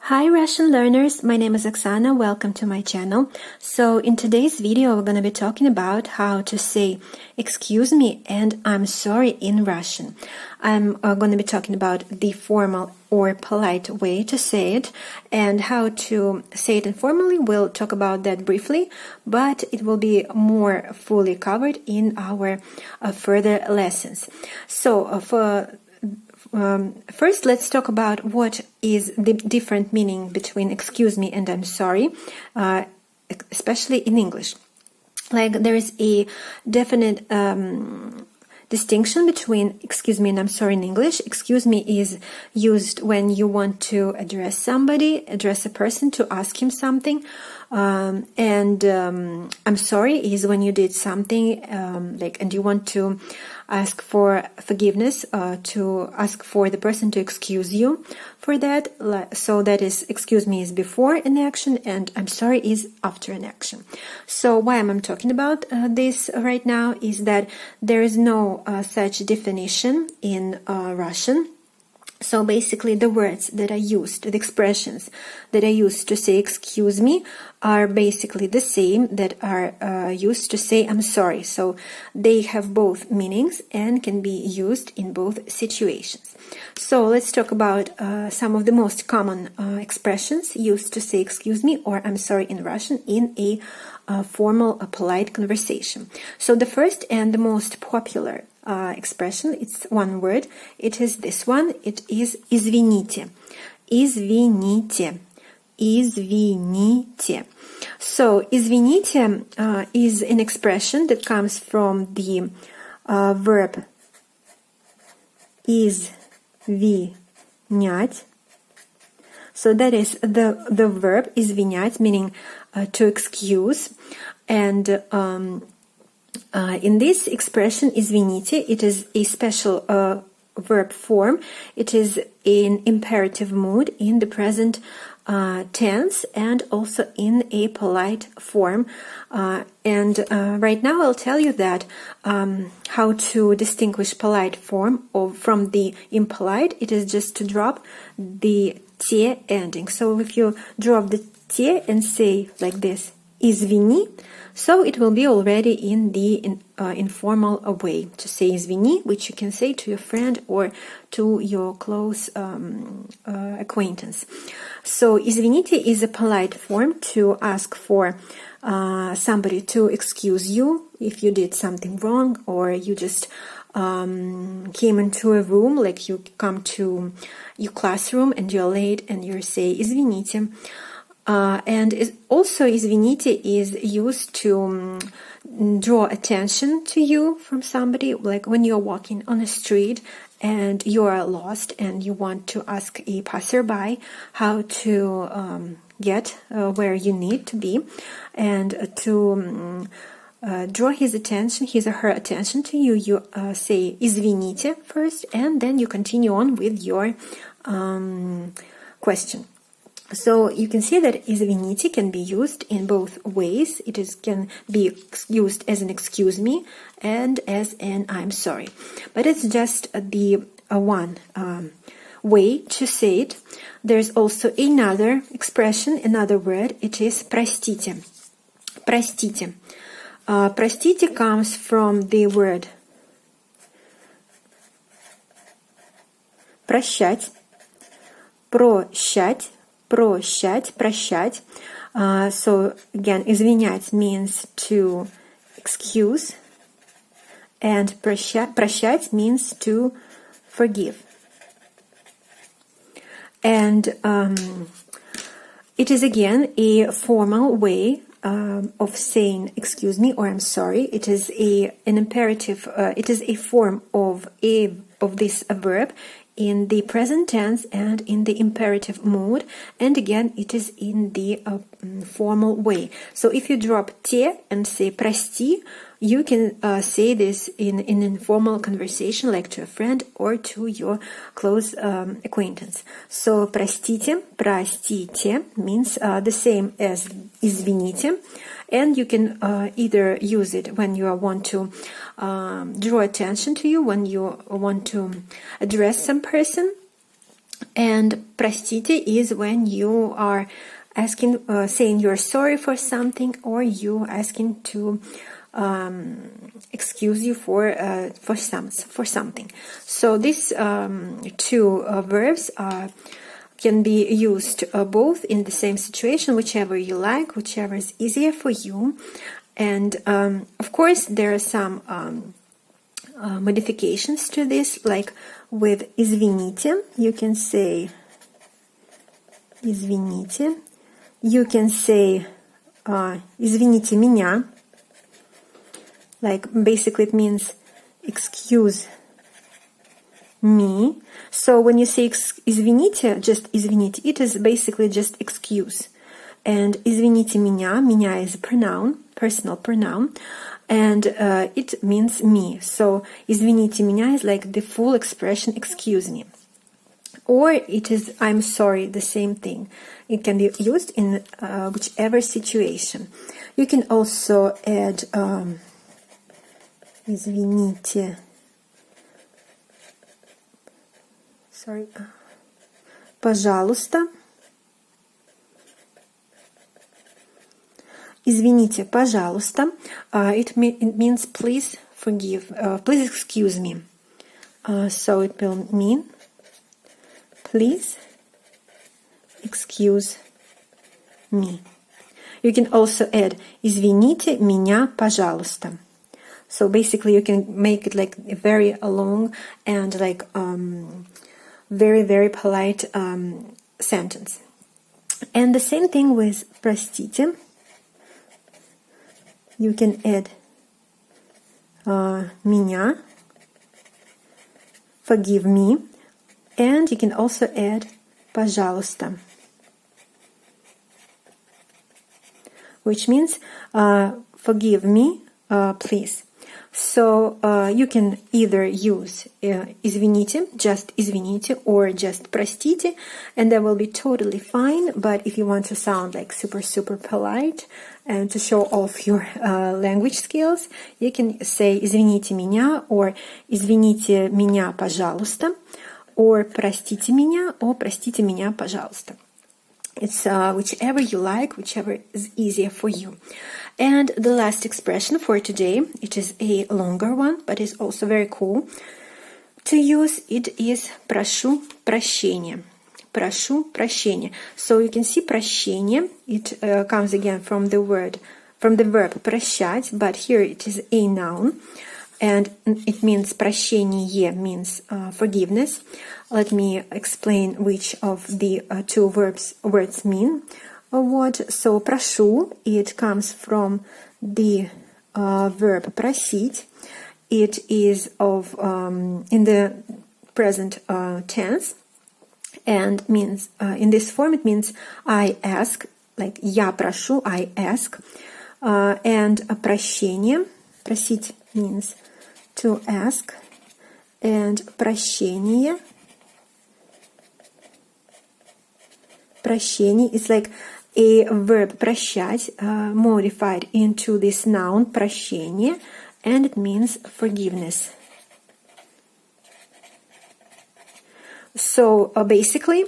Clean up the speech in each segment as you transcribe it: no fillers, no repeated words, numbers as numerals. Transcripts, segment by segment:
Hi Russian learners, my name is Oksana, welcome to my channel. So in today's video we're going to be talking about how to say excuse me and I'm sorry in Russian. I'm going to be talking about the formal or polite way to say it and how to say it informally. We'll talk about that briefly, but it will be more fully covered in our further lessons. So first, let's talk about what is the different meaning between excuse me and I'm sorry, especially in English. Like there is a definite distinction between excuse me and I'm sorry in English. Excuse me is used when you want to address somebody, address a person to ask him something. And I'm sorry is when you did something and you want to ask for forgiveness, to ask for the person to excuse you for that. So that is excuse me is before an action and I'm sorry is after an action. So why I'm talking about this right now is that there is no such definition in Russian. So basically the words that are used, the expressions that are used to say excuse me are basically the same that are used to say I'm sorry. So they have both meanings and can be used in both situations. So let's talk about some of the most common expressions used to say excuse me or I'm sorry in Russian in a formal, polite conversation. So the first and the most popular expression, it's one word, it is this one, it is извините. Извините. Извините. So извините is an expression that comes from the verb извинять. So that is the verb извинять, meaning to excuse, and in this expression извините, it is a special verb form. It is in imperative mood in the present tense and also in a polite form. And right now I'll tell you that how to distinguish polite form from the impolite. It is just to drop the te ending. So if you drop the te and say like this, извини, so it will be already in the informal way to say извини, which you can say to your friend or to your close acquaintance. So извините is a polite form to ask for somebody to excuse you if you did something wrong or you just came into a room, like you come to your classroom and you're late and you say извините. And also извините is used to draw attention to you from somebody, like when you're walking on a street and you are lost and you want to ask a passerby how to get where you need to be, and to draw his attention, his or her attention to you, you say извините first and then you continue on with your question. So you can see that извините can be used in both ways. It can be used as an excuse me and as an I'm sorry. But it's just the one way to say it. There's also another expression, another word. It is простите. Простите. Простите comes from the word прощать. Прощать. Прощать. So again, извинять means to excuse, and прощать means to forgive. And it is again a formal way of saying excuse me or I'm sorry. It is an imperative. It is a form of this verb in the present tense and in the imperative mood, and again it is in the formal way. So if you drop te and say прости, you can say this in an informal conversation, like to a friend or to your close acquaintance. So простите means the same as извините, and you can either use it when you want to draw attention to you, when you want to address some person, And простите is when you are asking, saying you're sorry for something, or you asking to excuse you for something. So these two verbs can be used both in the same situation, whichever you like, whichever is easier for you. And of course, there are some modifications to this, like with извините, you can say извините. You can say извините меня. Like basically it means excuse me. So when you say извините, just извините, it is basically just excuse. And извините меня, меня is a pronoun, personal pronoun, and it means me. So извините меня is like the full expression, excuse me. Or it is I'm sorry, the same thing. It can be used in whichever situation. You can also add извините. Sorry. Пожалуйста. Извините, пожалуйста. It means please forgive, please excuse me. So it will mean please excuse me. You can also add извините меня, пожалуйста. So basically you can make it like a very long and like very, very polite sentence. And the same thing with простите. You can add меня, forgive me, and you can also add пожалуйста, which means forgive me, please. So you can either use извините, just извините, or just простите, and that will be totally fine. But if you want to sound like super, super polite and to show off your language skills, you can say извините меня, or извините меня, пожалуйста, or простите меня, or простите меня, пожалуйста. It's whichever you like, whichever is easier for you. And the last expression for today, it is a longer one, but it's also very cool to use. It is прошу прощения. Прошу прощения. So you can see прощение. It comes again from the verb прощать, but here it is a noun. And it means прощение means forgiveness. Let me explain which of the two words mean what. So прошу, it comes from the verb просить. It is of in the present tense, and means in this form it means I ask, like я прошу, I ask, and прощение, просить means to ask, and прощение is like a verb прощать modified into this noun прощение, and it means forgiveness. So basically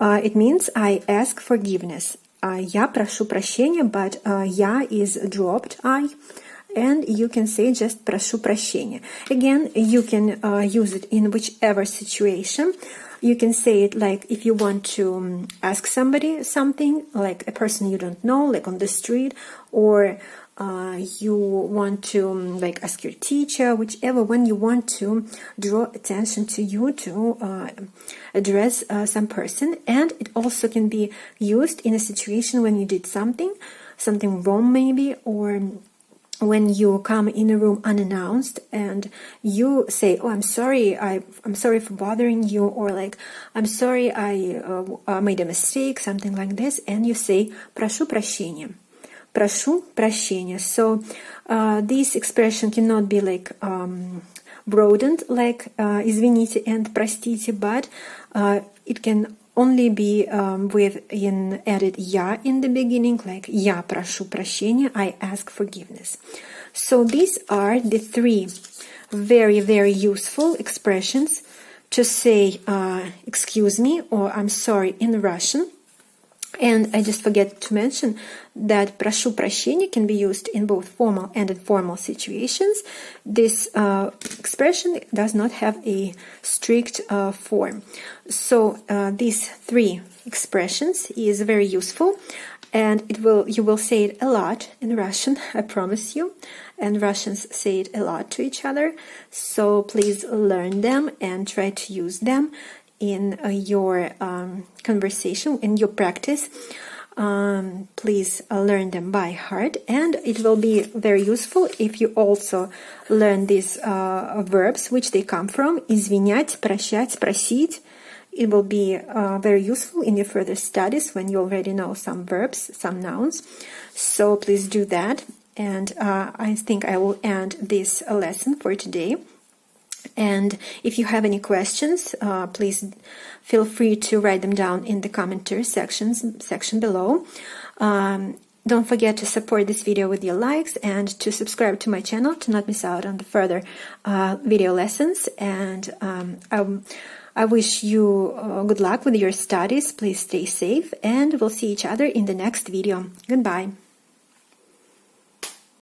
it means I ask forgiveness. Я прошу прощения, but я is dropped I, and you can say just прошу прощения. Again, you can use it in whichever situation. You can say it like if you want to ask somebody something, like a person you don't know, like on the street, or you want to like ask your teacher, whichever, when you want to draw attention to you to address some person. And it also can be used in a situation when you did something wrong maybe, or when you come in a room unannounced and you say, oh, I'm sorry, I'm sorry for bothering you, or like, I'm sorry, I made a mistake, something like this, and you say, прошу прощения. Прошу прощения. So this expression cannot be like broadened like извините and простите, but it can only be with an added я in the beginning, like я прошу прощения, I ask forgiveness. So these are the three very, very useful expressions to say excuse me or I'm sorry in Russian. And I just forget to mention that прошу прощения can be used in both formal and informal situations. This expression does not have a strict form. So these three expressions is very useful, and you will say it a lot in Russian, I promise you. And Russians say it a lot to each other. So please learn them and try to use them in your conversation, in your practice. Please learn them by heart, and it will be very useful if you also learn these verbs, which they come from. Извинять, прощать, просить. It will be very useful in your further studies when you already know some verbs, some nouns. So please do that. And I think I will end this lesson for today. And if you have any questions, please feel free to write them down in the commentary section below. Don't forget to support this video with your likes and to subscribe to my channel to not miss out on the further video lessons. And I wish you good luck with your studies. Please stay safe, and we'll see each other in the next video. Goodbye.